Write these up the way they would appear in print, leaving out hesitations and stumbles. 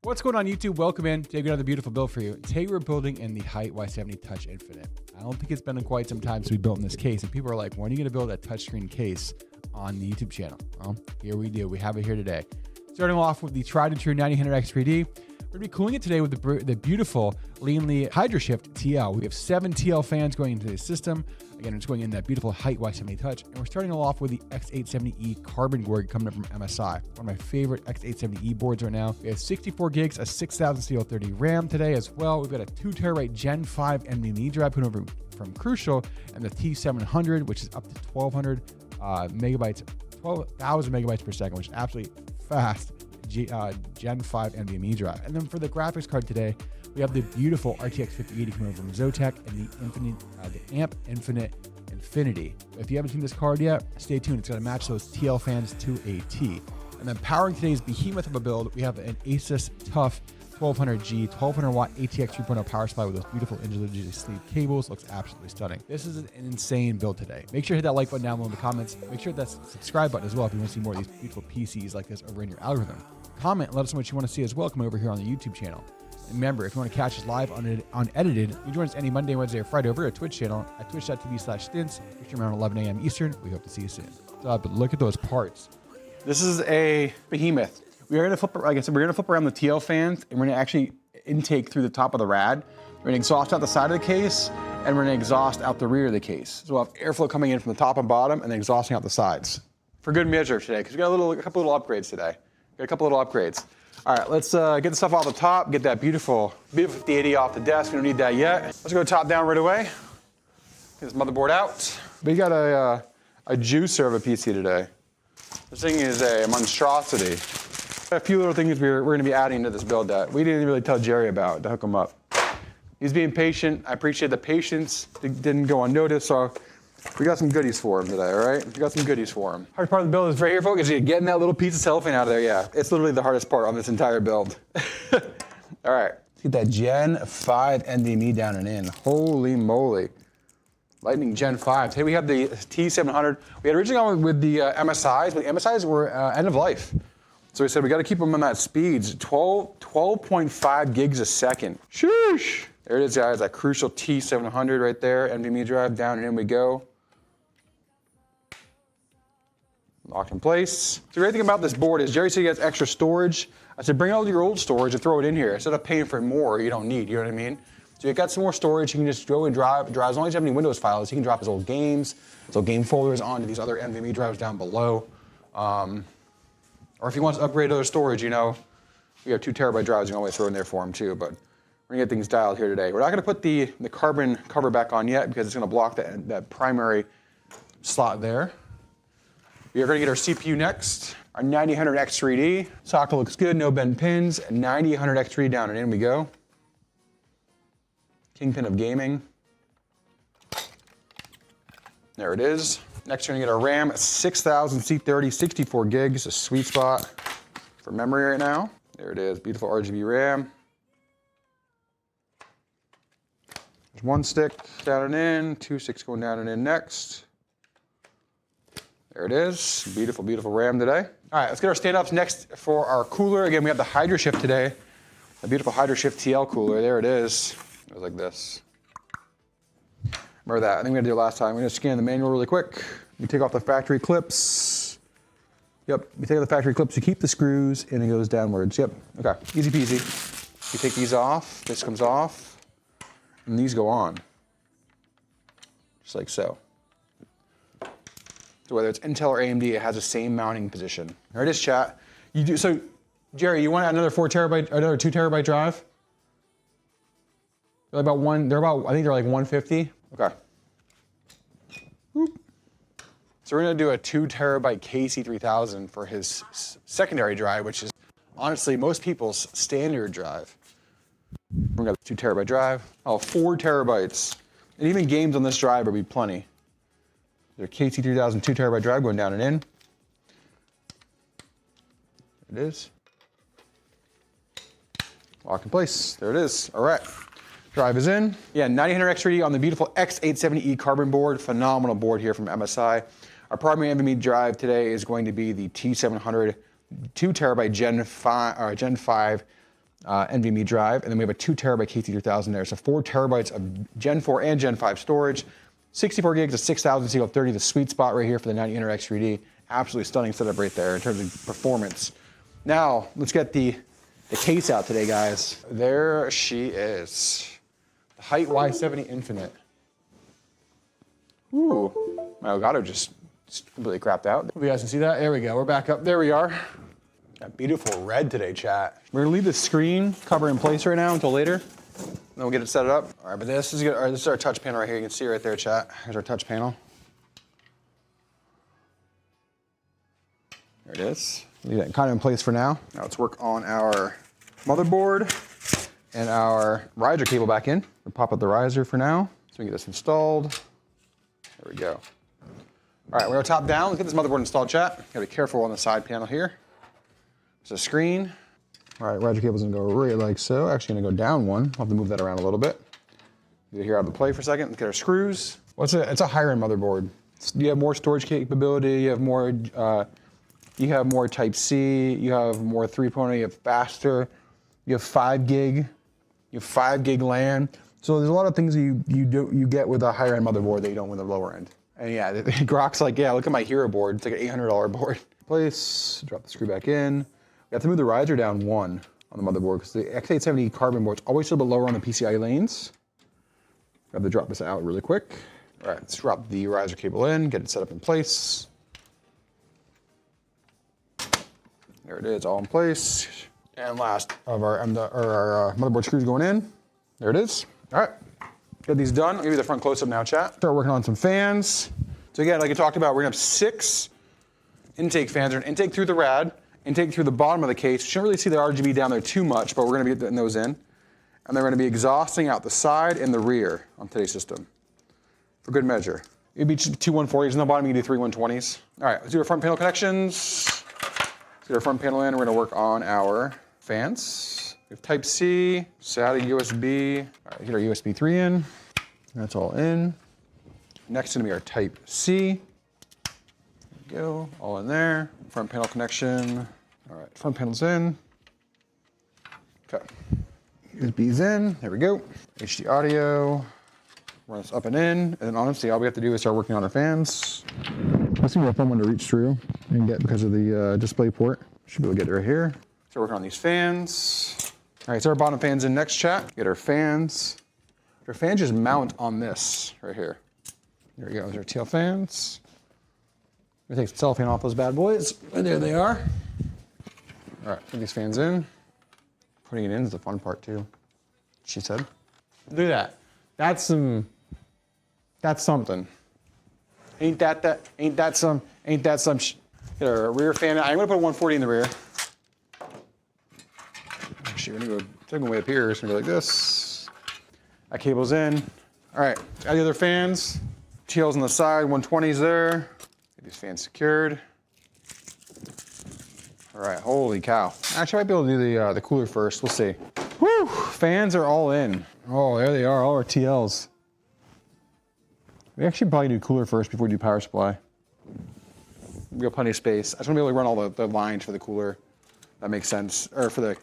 What's going on YouTube? Welcome in. Today we got another beautiful build for you. Today we're building in the Hyte Y70 Touch Infinite. I don't think it's been in quite some time since we built in this case, and people are like, when are you going to build a touchscreen case on the YouTube channel? Well, here we do. We have it here today. Starting off with the tried and true 9000X 3D. We're going to be cooling it today with the beautiful Lian Hydroshift TL. We have 7 TL fans going into the system. Again, it's going in that beautiful Hyte Y70 Touch. And we're starting off with the X870E carbon board coming up from MSI. One of my favorite X870E boards right now. We have 64 gigs, a 6000 CL30 RAM today as well. We've got a 2TB Gen 5 NVMe drive coming over from Crucial, and the T700, which is up to 1200 megabytes, 12,000 megabytes per second, which is absolutely fast. Gen 5 NVMe drive. And then for the graphics card today, we have the beautiful RTX 5080 coming over from Zotac and the AMP Infinity. If you haven't seen this card yet, stay tuned. It's going to match those TL fans to a T. And then powering today's behemoth of a build, we have an Asus TUF 1200G 1200 watt ATX 3.0 power supply with those beautiful individually sleeved cables. Looks absolutely stunning. This is an insane build today. Make sure to hit that like button down below in the comments. Make sure to hit that subscribe button as well if you want to see more of these beautiful PCs like this over in your algorithm. Comment and let us know what you want to see as well coming over here on the YouTube channel. And remember, if you want to catch us live unedited, you can join us any Monday, Wednesday, or Friday over at our Twitch channel at twitch.tv/stints. We stream around 11 a.m. Eastern. We hope to see you soon. But look at those parts. This is a behemoth. We're going to flip, like I said, we're going to flip around the TL fans, and we're going to actually intake through the top of the rad. We're going to exhaust out the side of the case, and we're going to exhaust out the rear of the case. So we'll have airflow coming in from the top and bottom, and then exhausting out the sides. For good measure today, because we got a couple little upgrades today. Got a couple little upgrades. All right, let's get the stuff off the top, get that beautiful 5080 off the desk. We don't need that yet. Let's go top down right away. Get this motherboard out. We got a juicer of a PC today. This thing is a monstrosity. A few little things we're going to be adding to this build that we didn't really tell Jerry about to hook him up. He's being patient. I appreciate the patience. It didn't go unnoticed, so we got some goodies for him today, all right? We got some goodies for him. Hardest part of the build is right here, folks, is getting that little piece of cellophane out of there. Yeah, it's literally the hardest part on this entire build. All right, let's get that Gen 5 NVMe down and in. Holy moly. Lightning Gen 5. Today we have the T700. We had originally gone with the MSIs, but the MSIs were end of life. So we said we got to keep them on that speeds, 12.5 gigs a second. Sheesh. There it is, guys, that Crucial T700 right there, NVMe drive, down and in we go. Locked in place. So the great thing about this board is Jerry said he has extra storage. I said bring all your old storage and throw it in here instead of paying for more you don't need, you know what I mean? So you got some more storage, you can just go and drive. As long as you have any Windows files, you can drop his old games, his old game folders onto these other NVMe drives down below. Or if he wants to upgrade other storage, you know, we have 2TB drives you can always throw in there for him too, but we're gonna get things dialed here today. We're not gonna put the carbon cover back on yet because it's gonna block that primary slot there. We are gonna get our CPU next, our 9000X 3D. Socket looks good, no bent pins, 9000X 3D down and in we go. Kingpin of gaming. There it is. Next, we're gonna get our RAM, 6000 C30, 64 gigs, a sweet spot for memory right now. There it is, beautiful RGB RAM. There's one stick down and in, 2 sticks going down and in next. There it is, beautiful, beautiful RAM today. All right, let's get our stand-ups next for our cooler. Again, we have the Hydroshift today, a beautiful Hydroshift TL cooler. There it is. It was like this. Remember that, I think we had to do it last time. We're gonna scan the manual really quick. You take off the factory clips. Yep, you take off the factory clips, you keep the screws, and it goes downwards. Yep, okay, easy peasy. You take these off, this comes off, and these go on. Just like so. So whether it's Intel or AMD, it has the same mounting position. There it is, chat. You do, so, Jerry, you want another 2TB drive? They're about I think they're like 150. Okay. Boop. So we're gonna do a 2TB KC3000 for his secondary drive, which is honestly most people's standard drive. We're gonna have a 2TB drive. Oh, 4 terabytes. And even games on this drive would be plenty. There's a KC3000 2TB drive going down and in. There it is. Lock in place. There it is. All right. Drive is in. Yeah, 9000X 3D on the beautiful X870E carbon board. Phenomenal board here from MSI. Our primary NVMe drive today is going to be the T700 2TB Gen 5 NVMe drive, and then we have a 2 terabyte KT3000 there. So 4 terabytes of Gen 4 and Gen 5 storage, 64 gigs of 6000 CL30, the sweet spot right here for the 90 X 3D. Absolutely stunning setup right there in terms of performance. Now, let's get the case out today, guys. There she is. The Hyte Y70 Infinite. Ooh, my Elgato just completely crapped out. Hope you guys can see that. There we go, we're back up. There we are. Got beautiful red today, chat. We're gonna leave the screen cover in place right now until later. Then we'll get it set up. All right, but this is good. All right, this is our touch panel right here. You can see right there, chat. Here's our touch panel. There it is. Leave that kind of in place for now. Now let's work on our motherboard and our riser cable back in. We'll pop up the riser for now so we can get this installed. There we go. All right, we're top down. Let's get this motherboard installed, chat. Gotta be careful on the side panel here. There's a screen. All right, riser cable's gonna go right like so. Actually gonna go down one. I'll have to move that around a little bit. Get it here out of the play for a second. Let's get our screws. Well, it's a higher end motherboard. You have more storage capability. You have more Type C. You have more 3.0. You have faster. You have 5 gig. You have 5 gig LAN. So there's a lot of things you get with a higher end motherboard that you don't with a lower end. And yeah, Grok's like, yeah, look at my Hero board. It's like an $800 board. Place. Drop the screw back in. We have to move the riser down 1 on the motherboard because the X870 carbon board's always a little bit lower on the PCIe lanes. We have to drop this out really quick. All right, let's drop the riser cable in, get it set up in place. There it is, all in place. And last of our motherboard screws going in. There it is. All right, get these done. I'll give you the front close-up now, chat. Start working on some fans. So again, like I talked about, we're gonna have 6 intake fans. We're gonna intake through the rad, intake through the bottom of the case. You shouldn't really see the RGB down there too much, but we're gonna be getting those in. And they're gonna be exhausting out the side and the rear on today's system. For good measure. It'd be 2 140s on the bottom, you can do 3 120s. All right, let's do our front panel connections. Let's get our front panel in. We're gonna work on our fans. We have Type C, SATA, USB. All right, get our USB 3 in. That's all in. Next is gonna be our Type C. There we go, all in there. Front panel connection. All right, front panel's in. Okay, USB's in, there we go. HD audio, run this up and in. And then honestly, all we have to do is start working on our fans. That's gonna be a fun one to reach through and get because of the display port. Should be able to get it right here. Start working on these fans. All right, so our bottom fan's in next, chat. Get our fans. Our fans just mount on this right here. There we go, there's our tail fans. I'm gonna take some cellophane off those bad boys. And there they are. All right, put these fans in. Putting it in is the fun part too, she said. Look at that. That's something. Ain't that some. Get our rear fan. I'm gonna put a 140 in the rear. Actually, we're gonna go take them way up here. It's gonna be like this. That cable's in. All right, got the other fans. TL's on the side, 120's there. Get these fans secured. All right, holy cow. Actually, I might be able to do the cooler first. We'll see. Whew, fans are all in. Oh, there they are, all our TLs. We actually probably do cooler first before we do power supply. We got plenty of space. I just want to be able to run all the lines for the cooler. That makes sense. Or for the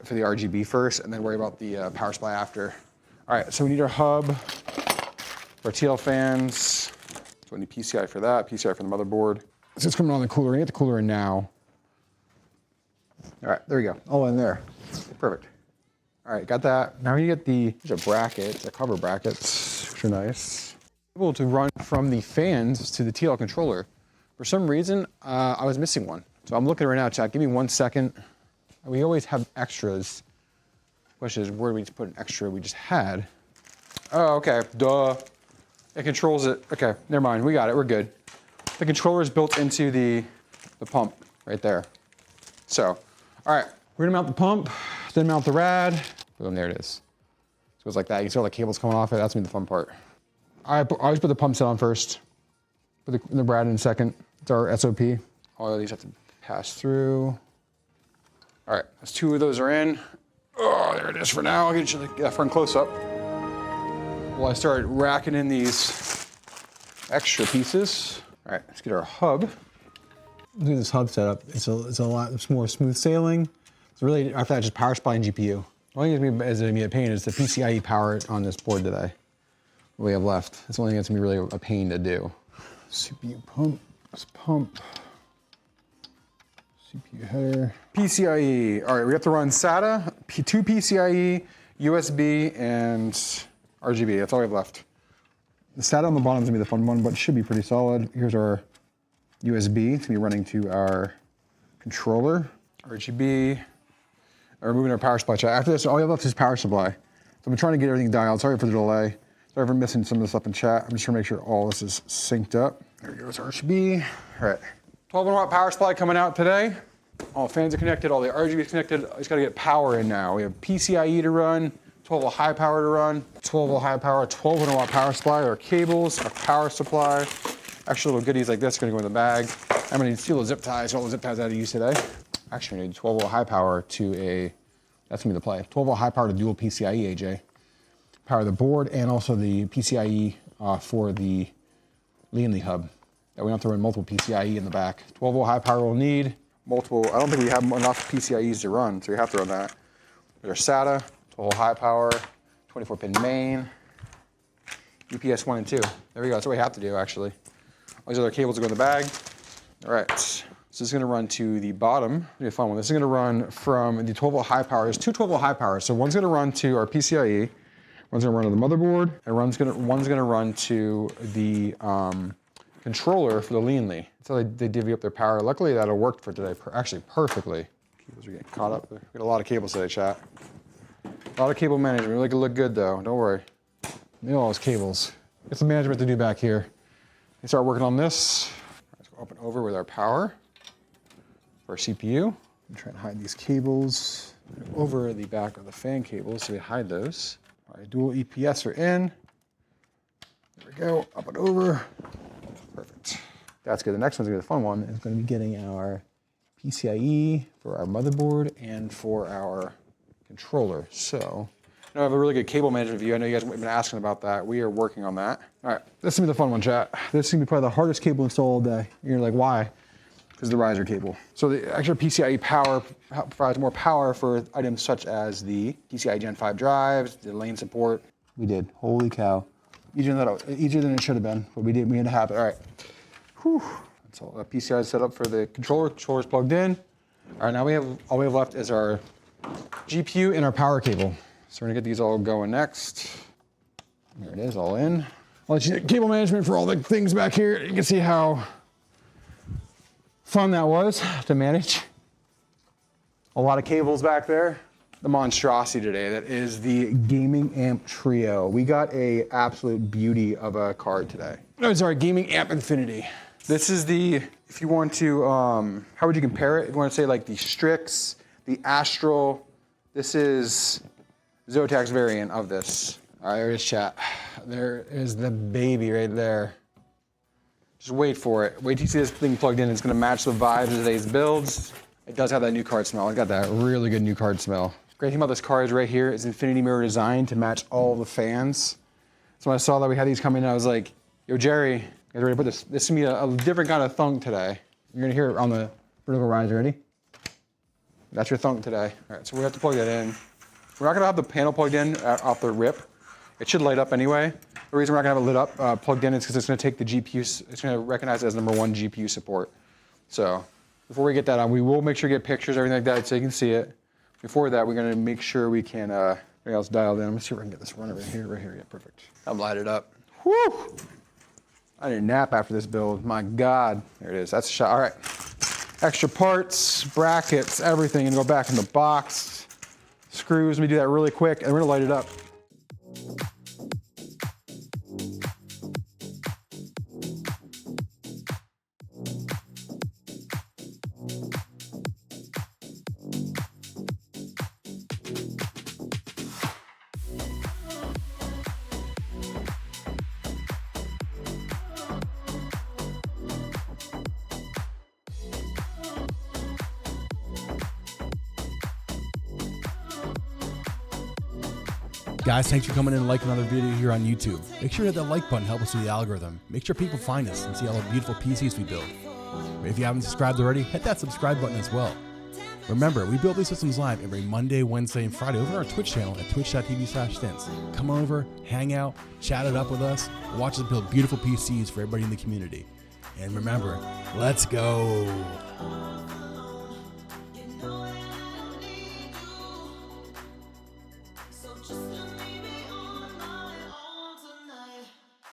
RGB first, and then worry about the power supply after. All right, so we need our hub, our TL fans. So we need PCI for that, PCI for the motherboard. So it's coming on the cooler. We get the cooler in now. All right, there we go. All in there. Perfect. All right, got that. Now you get there's a bracket, the cover brackets, which are nice. Able to run from the fans to the TL controller. For some reason, I was missing one. So I'm looking right now, chat. Give me 1 second. We always have extras. Question is, where do we put an extra we just had? Oh, okay, duh. It controls it. Okay, never mind, we got it, we're good. The controller is built into the pump right there. So, all right, we're gonna mount the pump, then mount the rad. Boom, there it is. So it's like that. You see all the cables coming off it. That's gonna be the fun part. I always put the pump set on first. Put the rad in second. It's our SOP. All of these have to pass through. All right, as 2 of those are in. Oh, there it is for now. I'll get you the front close up. Well, I started racking in these extra pieces. All right, let's get our hub. Look at this hub setup. It's more smooth sailing. So really, after that, just power supply and GPU. The only thing that's going to be a pain is the PCIe power on this board today. What we have left. That's the only thing that's going to be really a pain to do. CPU pump. Let's pump. CPU header. PCIe. All right, we have to run SATA, 2 PCIe, USB, and RGB. That's all we have left. The SATA on the bottom is going to be the fun one, but it should be pretty solid. Here's our USB. It's going to be running to our controller. RGB. We're moving our power supply. After this, all we have left is power supply. So I'm trying to get everything dialed. Sorry for the delay. Sorry for missing some of the stuff in chat. I'm just trying to make sure all this is synced up. There goes RGB. All right. 1200 watt power supply coming out today. All fans are connected, all the RGB is connected. I just gotta get power in now. We have PCIe to run, 12 volt high power to run, 12 volt high power, 1200 watt power supply, our cables, our power supply. Actually, little goodies like this are gonna go in the bag. I'm gonna need to steal the zip ties, all the zip ties I had to use today. Actually, I need 12 volt high power to a, that's gonna be the play. 12 volt high power to dual PCIe, AJ. Power the board and also the PCIe for the Lian hub. That we don't have to run multiple PCIe in the back. 12 volt high power we'll need. Multiple, I don't think we have enough PCIe's to run, so we have to run that. There's our SATA, 12 high power, 24 pin main, UPS 1 and 2. There we go, that's what we have to do actually. All these other cables will go in the bag. All right, so this is gonna run to the bottom. It'll be a fun one. This is gonna run from the 12 volt high power. There's two 12 volt high powers. So one's gonna run to our PCIe, one's gonna run to the motherboard, and one's gonna run to the controller for the Lian. So they divvy up their power. Luckily that'll work for today, actually perfectly. Cables are getting caught up. We got a lot of cables today, chat. A lot of cable management. We're gonna look good though, don't worry. Look at all those cables. Get some management to do back here. We start working on this. Let's go up and over with our power for our CPU. I'm trying to hide these cables over the back of the fan cables, so we hide those. All right, dual EPS are in. There we go, up and over. Perfect. That's good. The next one's gonna be the fun one. It's gonna be getting our PCIe for our motherboard and for our controller. So, I have a really good cable management view. I know you guys have been asking about that. We are working on that. All right, this is gonna be the fun one, chat. This is gonna be probably the hardest cable to install all day. You're like, why? Because the riser cable. So the extra PCIe power provides more power for items such as the PCIe Gen 5 drives, the lane support. We did. Holy cow. Easier than it should have been, but we did. We had to have it. All right. Whew. That's all. PCIe is set up for the controller. Controller's plugged in. All right. Now all we have left is our GPU and our power cable. So we're gonna get these all going next. There it is, all in. I'll let you get cable management for all the things back here. You can see how fun that was to manage. A lot of cables back there. The monstrosity today, that is the Gaming Amp Trio. We got a absolute beauty of a card today. Oh, sorry, Gaming Amp Infinity. This is the, if you want to, how would you compare it? If you want to say like the Strix, the Astral, this is Zotac's variant of this. All right, there is chat. There is the baby right there. Just wait for it. Wait till you see this thing plugged in. It's gonna match the vibes of today's builds. It does have that new card smell. It got that really good new card smell. Great thing about this card is right here is Infinity Mirror design to match all the fans. So when I saw that we had these coming in, I was like, yo, Jerry, you guys ready to put this? This is gonna be a different kind of thunk today. You're gonna hear it on the vertical riser. Ready? That's your thunk today. All right, so we have to plug that in. We're not gonna have the panel plugged in off the rip. It should light up anyway. The reason we're not gonna have it lit up, plugged in is because it's gonna take the GPU, it's gonna recognize it as #1 GPU support. So before we get that on, we will make sure to get pictures, everything like that, so you can see it. Before that, we're gonna make sure we can, everything else dialed in. Let me see if I can get this runner right here, yeah, perfect. I'm lighted up. Whew! I need a nap after this build, my God. There it is, that's a shot, all right. Extra parts, brackets, everything, and go back in the box. Screws, let me do that really quick, and we're gonna light it up. Guys, thanks for coming in and liking another video here on YouTube. Make sure to hit that like button, help us with the algorithm. Make sure people find us and see all the beautiful PCs we build. If you haven't subscribed already, hit that subscribe button as well. Remember, we build these systems live every Monday, Wednesday, and Friday over our Twitch channel at twitch.tv/stints. Come over, hang out, chat it up with us, watch us build beautiful PCs for everybody in the community. And remember, let's go.